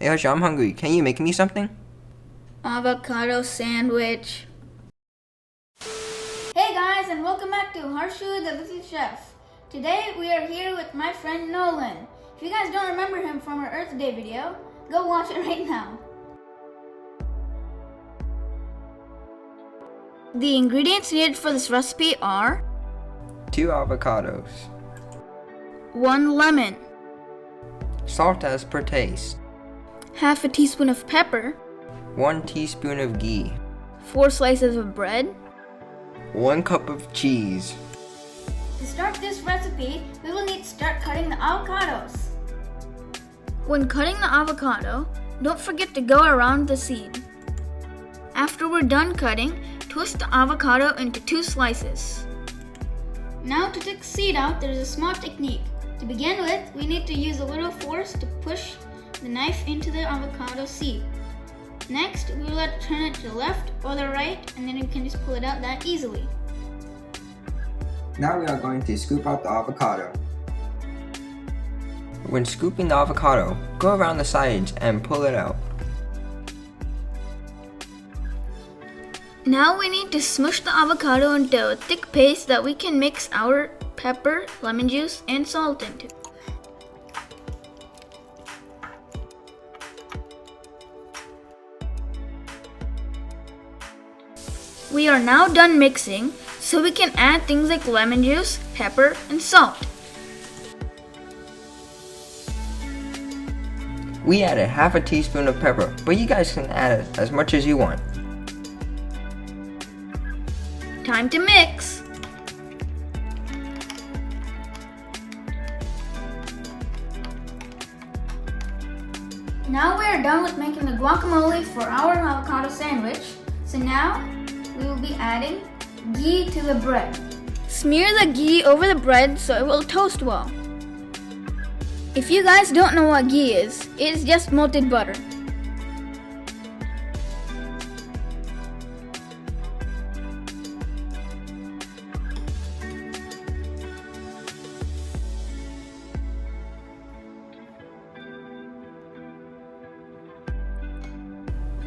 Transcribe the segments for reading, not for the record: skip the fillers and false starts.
Hey Harshu, I'm hungry. Can you make me something? Avocado sandwich. Hey guys, and welcome back to Harshu the Little Chef. Today we are here with my friend Nolan. If you guys don't remember him from our Earth Day video, go watch it right now. The ingredients needed for this recipe are 2 avocados, 1 lemon, salt as per taste, half a teaspoon of pepper, 1 teaspoon of ghee, 4 slices of bread. 1 cup of cheese. To start this recipe, we will need to start cutting the avocados. When cutting the avocado, don't forget to go around the seed. After we're done cutting, twist the avocado into 2 slices. Now to take the seed out, there is a small technique. To begin with, we need to use a little force to push the knife into the avocado seed. Next, we will let it turn it to the left or the right, and then you can just pull it out that easily. Now we are going to scoop out the avocado. When scooping the avocado, go around the sides and pull it out. Now we need to smush the avocado into a thick paste that we can mix our pepper, lemon juice, and salt into. We are now done mixing, so we can add things like lemon juice, pepper, and salt. We added half a teaspoon of pepper, but you guys can add it as much as you want. Time to mix. Now we are done with making the guacamole for our avocado sandwich. So now we will be adding ghee to the bread. Smear the ghee over the bread so it will toast well. If you guys don't know what ghee is, it is just melted butter.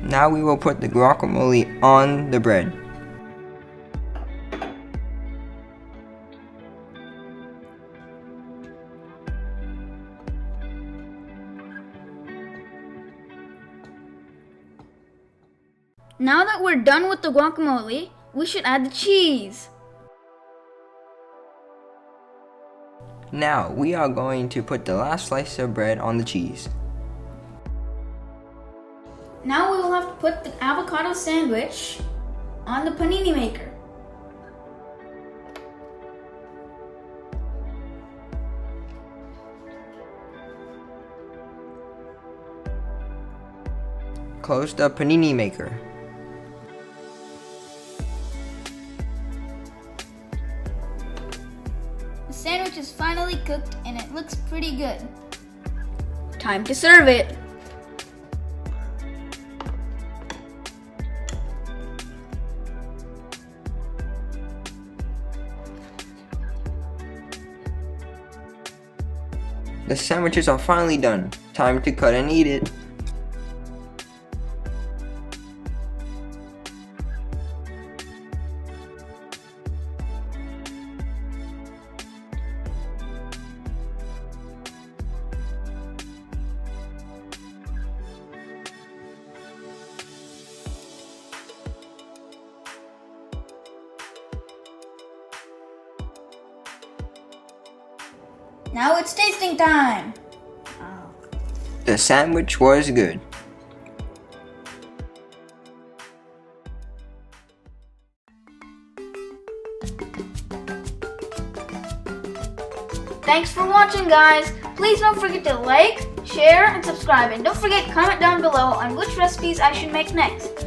Now we will put the guacamole on the bread. Now that we're done with the guacamole, we should add the cheese. Now we are going to put the last slice of bread on the cheese. Now we will have to put the avocado sandwich on the panini maker. Close the panini maker. The sandwich is finally cooked and it looks pretty good. Time to serve it. The sandwiches are finally done. Time to cut and eat it. Now it's tasting time. The sandwich was good. Thanks for watching, guys. Please don't forget to like, share, and subscribe. And don't forget to comment down below on which recipes I should make next.